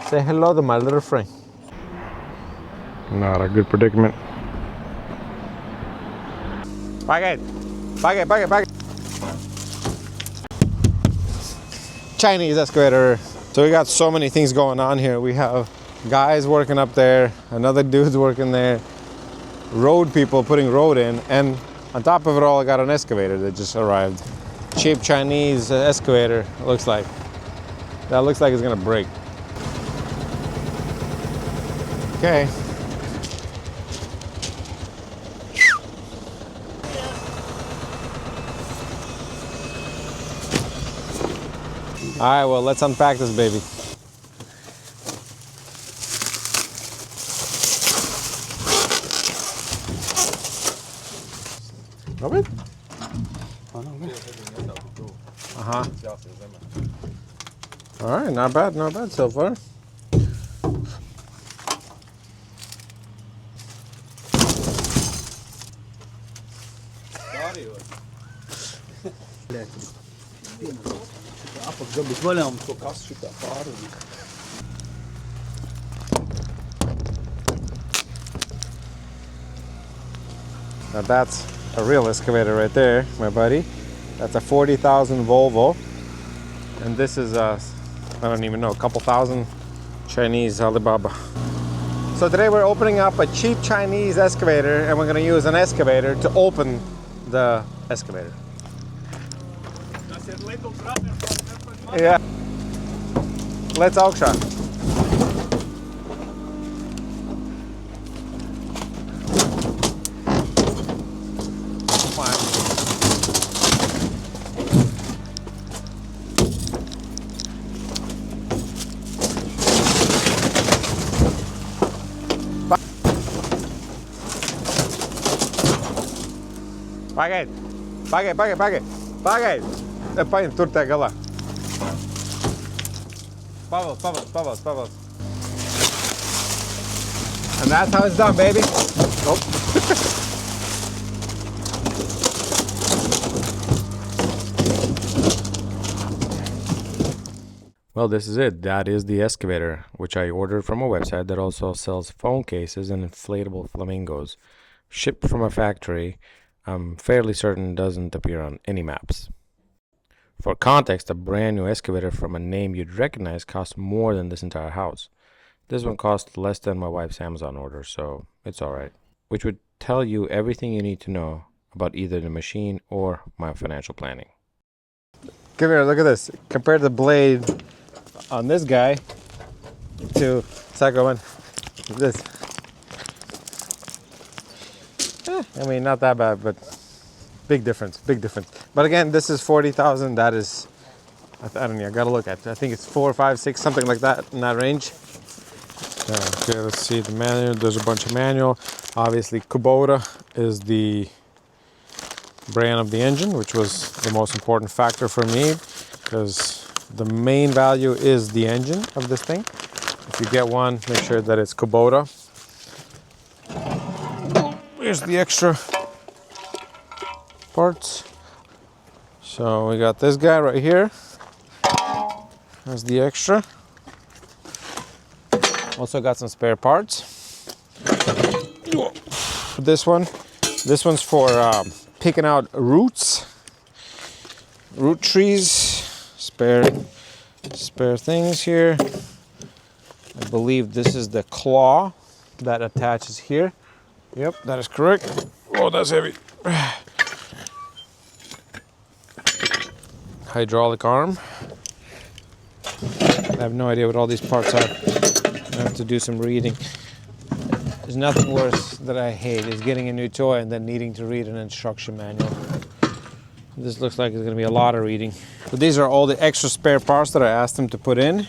Say hello to my little friend. Not a good predicament. Pague it. Chinese excavator. So we got so many things going on here. We have guys working up there, another dude's working there, road people putting road in, and on top of it all, I got an excavator that just arrived. Cheap Chinese excavator, it looks like. That looks like it's gonna break. Okay. All right, well, let's unpack this baby. Robert? Uh-huh. All right, not bad so far. Now that's a real excavator right there, my buddy. That's a 40,000 Volvo. And this is I don't even know, a couple thousand Chinese Alibaba. So today we're opening up a cheap Chinese excavator, and we're gonna use an excavator to open the excavator. Yeah. Let's auction. Pagai. Paim tur te galā. Pavels. And that's how it's done, baby. Nope. Well, this is it. That is the excavator, which I ordered from a website that also sells phone cases and inflatable flamingos. Shipped from a factory. I'm fairly certain doesn't appear on any maps. For context, a brand new excavator from a name you'd recognize costs more than this entire house. This one cost less than my wife's Amazon order, so it's alright. Which would tell you everything you need to know about either the machine or my financial planning. Come here, look at this. Compare the blade on this guy to second one. This. I mean, not that bad, but big difference. But again, this is 40,000. That is, I don't know, I gotta look at it. I think it's 4, 5, 6, something like that, in that range. Okay, let's see the manual. There's a bunch of manual. Obviously, Kubota is the brand of the engine, which was the most important factor for me, because the main value is the engine of this thing. If you get one, make sure that it's Kubota. Here's the extra parts. So we got this guy right here. That's the extra. Also got some spare parts. This one's for picking out root trees. Spare things here. I believe this is the claw that attaches here. Yep, that is correct. Oh, that's heavy. Hydraulic arm. I have no idea what all these parts are. I have to do some reading. There's nothing worse that I hate is getting a new toy and then needing to read an instruction manual. This looks like it's going to be a lot of reading. But these are all the extra spare parts that I asked them to put in,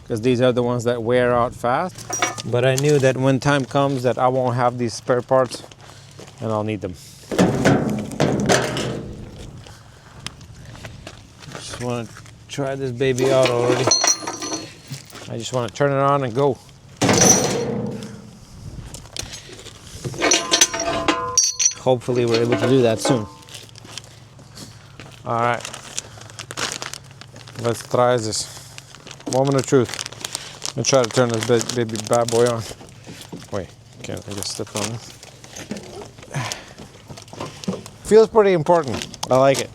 because these are the ones that wear out fast. But I knew that when time comes that I won't have these spare parts and I'll need them. Just want to try this baby out already. I just want to turn it on and go. Hopefully we're able to do that soon. All right, let's try this. Moment of truth. Let's try to turn this baby bad boy on. Wait, can't I just step on it? Feels pretty important. I like it.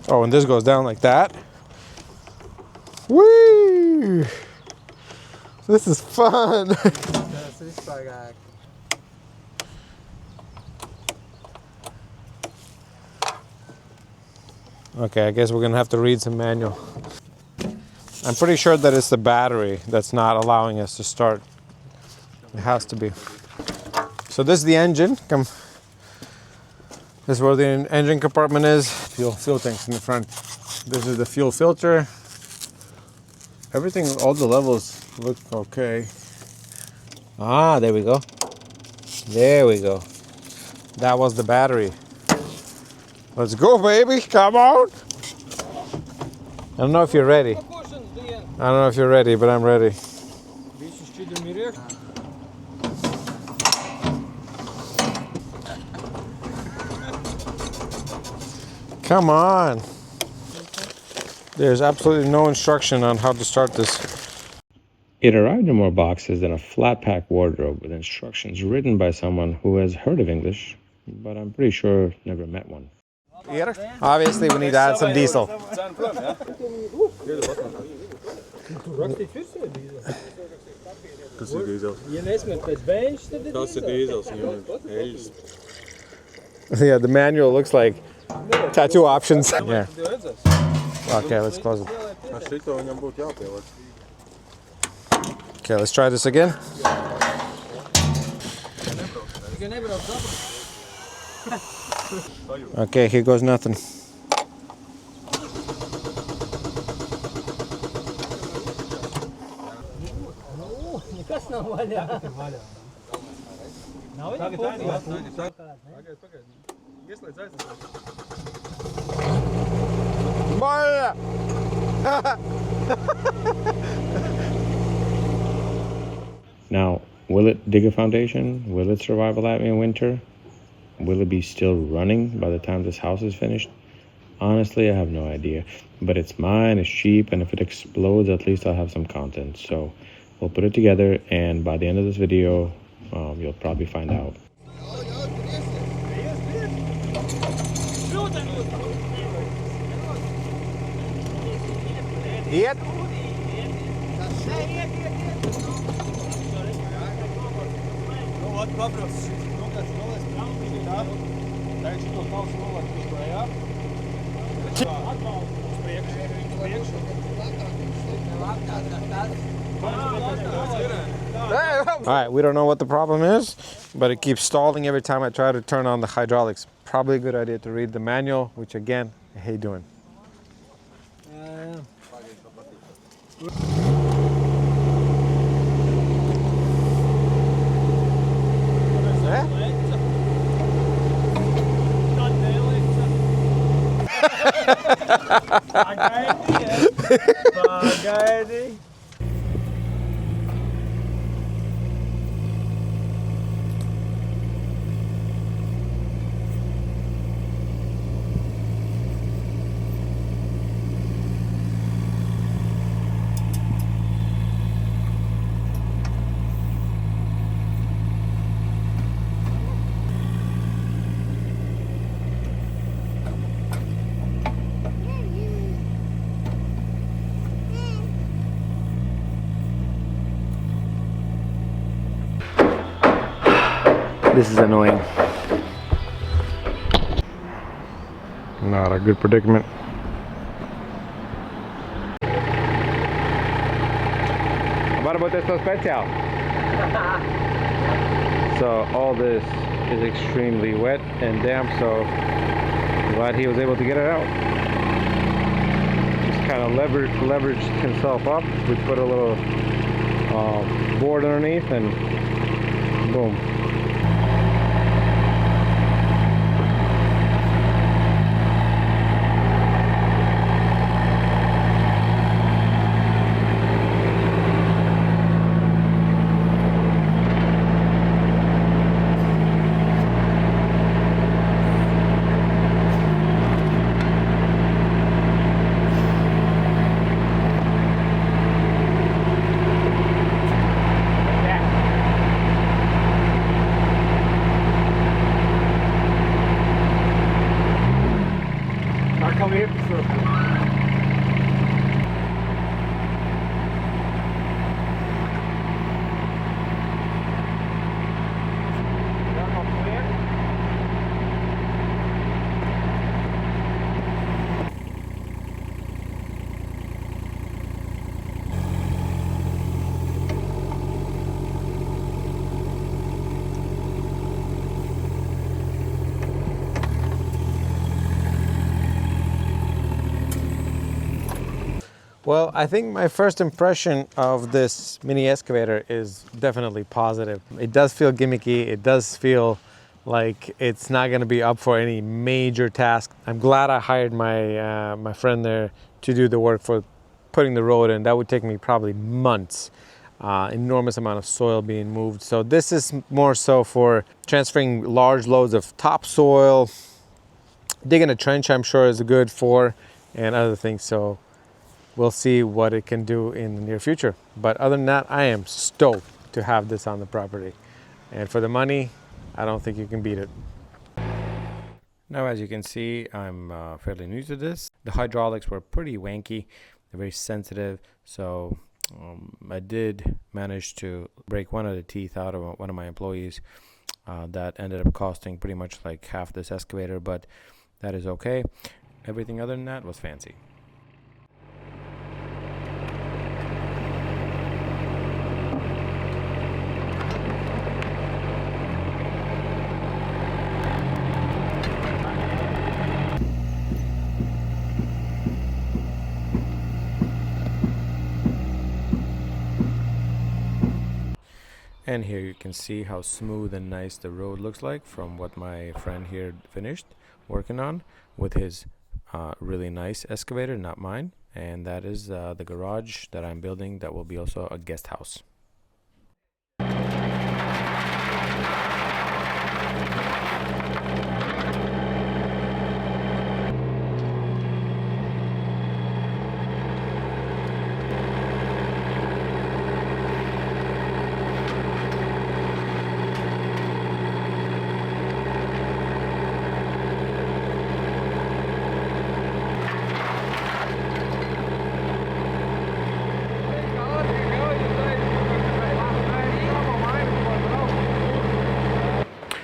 Oh, and this goes down like that. Whee! This is fun. Okay, I guess we're gonna have to read some manual. I'm pretty sure that it's the battery that's not allowing us to start. It has to be. So this is the engine. This is where the engine compartment is. Fuel tanks in the front. This is the fuel filter. Everything, all the levels look okay. Ah, there we go. There we go. That was the battery. Let's go, baby. Come on. I don't know if you're ready. I don't know if you're ready, but I'm ready. Come on. There's absolutely no instruction on how to start this. It arrived in more boxes than a flat pack wardrobe with instructions written by someone who has heard of English, but I'm pretty sure never met one. Obviously, we need to add some diesel. Yeah, the manual looks like tattoo options. Yeah. Okay, let's close it. Okay, let's try this again. Okay, here goes nothing. Now, will it dig a foundation? Will it survive a Latvian winter? Will it be still running by the time this house is finished? Honestly, I have no idea. But it's mine, it's cheap, and if it explodes, at least I'll have some content. So we'll put it together, and by the end of this video, you'll probably find out. Yep. Alright, we don't know what the problem is, but it keeps stalling every time I try to turn on the hydraulics. Probably a good idea to read the manual, which again, I hate doing. This is annoying. Not a good predicament. About esto special. So all this is extremely wet and damp, so I'm glad he was able to get it out. Just kind of leveraged himself up. We put a little board underneath and boom. Well, I think my first impression of this mini excavator is definitely positive. It does feel gimmicky. It does feel like it's not going to be up for any major task. I'm glad I hired my friend there to do the work for putting the road in. That would take me probably months. Enormous amount of soil being moved. So this is more so for transferring large loads of topsoil. Digging a trench, I'm sure, is good for, and other things. So we'll see what it can do in the near future. But other than that, I am stoked to have this on the property. And for the money, I don't think you can beat it. Now, as you can see, I'm fairly new to this. The hydraulics were pretty wanky. They're very sensitive. So I did manage to break one of the teeth out of one of my employees. That ended up costing pretty much like half this excavator, but that is okay. Everything other than that was fancy. And here you can see how smooth and nice the road looks like from what my friend here finished working on with his really nice excavator, not mine. And that is the garage that I'm building that will be also a guest house.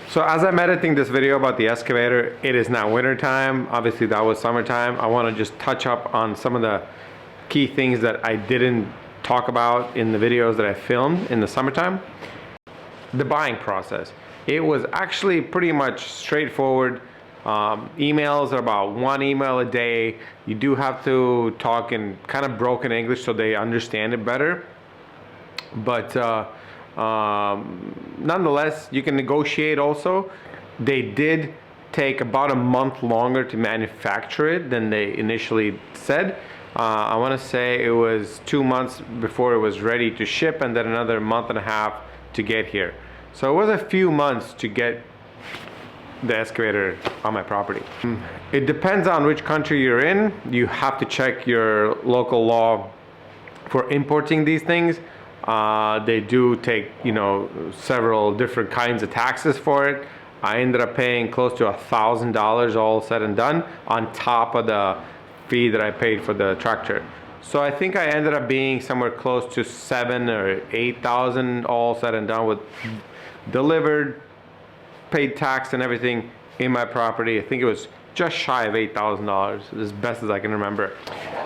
So as I'm editing this video about the excavator, it is now winter time. Obviously that was summertime. I want to just touch up on some of the key things that I didn't talk about in the videos that I filmed in the summertime. The buying process. It was actually pretty much straightforward. Emails are about one email a day. You do have to talk in kind of broken English so they understand it better. But nonetheless, you can negotiate also. They did take about a month longer to manufacture it than they initially said. I want to say it was 2 months before it was ready to ship, and then another month and a half to get here. So it was a few months to get the excavator on my property. It depends on which country you're in. You have to check your local law for importing these things. They do take, several different kinds of taxes for it. I ended up paying close to $1,000 all said and done on top of the fee that I paid for the tractor. So I think I ended up being somewhere close to $7,000 or $8,000 all said and done with delivered, paid tax and everything in my property. I think it was just shy of $8,000, as best as I can remember.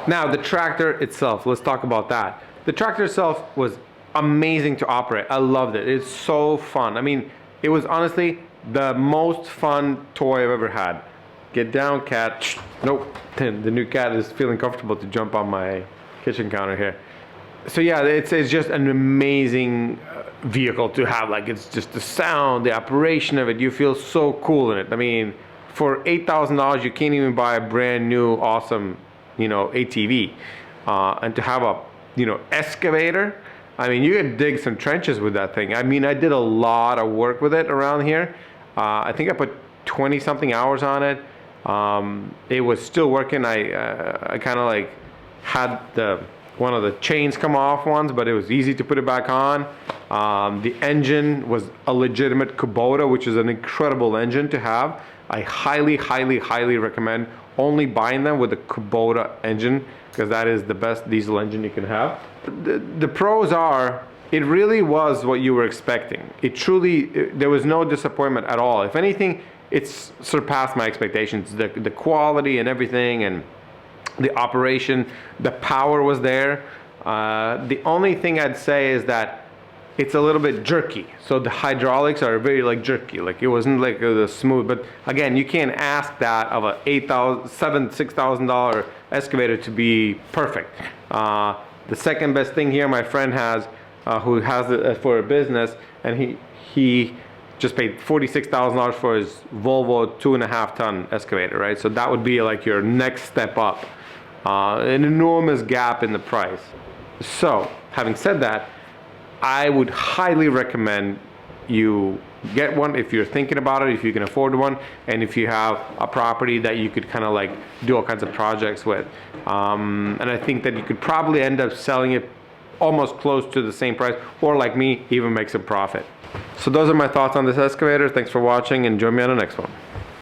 Now the tractor itself, let's talk about that. The tractor itself was amazing to operate. I loved it. It's so fun. I mean, it was honestly the most fun toy I've ever had. Get down, cat. Nope. The new cat is feeling comfortable to jump on my kitchen counter here. So yeah, it's just an amazing vehicle to have. Like, it's just the sound, the operation of it. You feel so cool in it. I mean, for $8,000, you can't even buy a brand new, awesome, ATV. And to have a excavator, I mean, you could dig some trenches with that thing. I mean, I did a lot of work with it around here. I think I put 20 something hours on it. It was still working. I kind of like had one of the chains come off once, but it was easy to put it back on. The engine was a legitimate Kubota, which is an incredible engine to have. I highly, highly, highly recommend only buying them with a Kubota engine, because that is the best diesel engine you can have. The pros are, it really was what you were expecting. It truly, there was no disappointment at all. If anything, it's surpassed my expectations. The quality and everything, and the operation, the power was there. The only thing I'd say is that it's a little bit jerky. So the hydraulics are very like jerky, like it wasn't like smooth. But again, you can't ask that of a $6,000 excavator to be perfect. The second best thing here, my friend has, who has it for a business, and he just paid $46,000 for his Volvo 2.5 ton excavator, right? So that would be like your next step up. An enormous gap in the price. So having said that, I would highly recommend you get one if you're thinking about it, if you can afford one, and if you have a property that you could kind of like do all kinds of projects with. And I think that you could probably end up selling it almost close to the same price, or like me, even make some profit. So those are my thoughts on this excavator. Thanks for watching, and join me on the next one.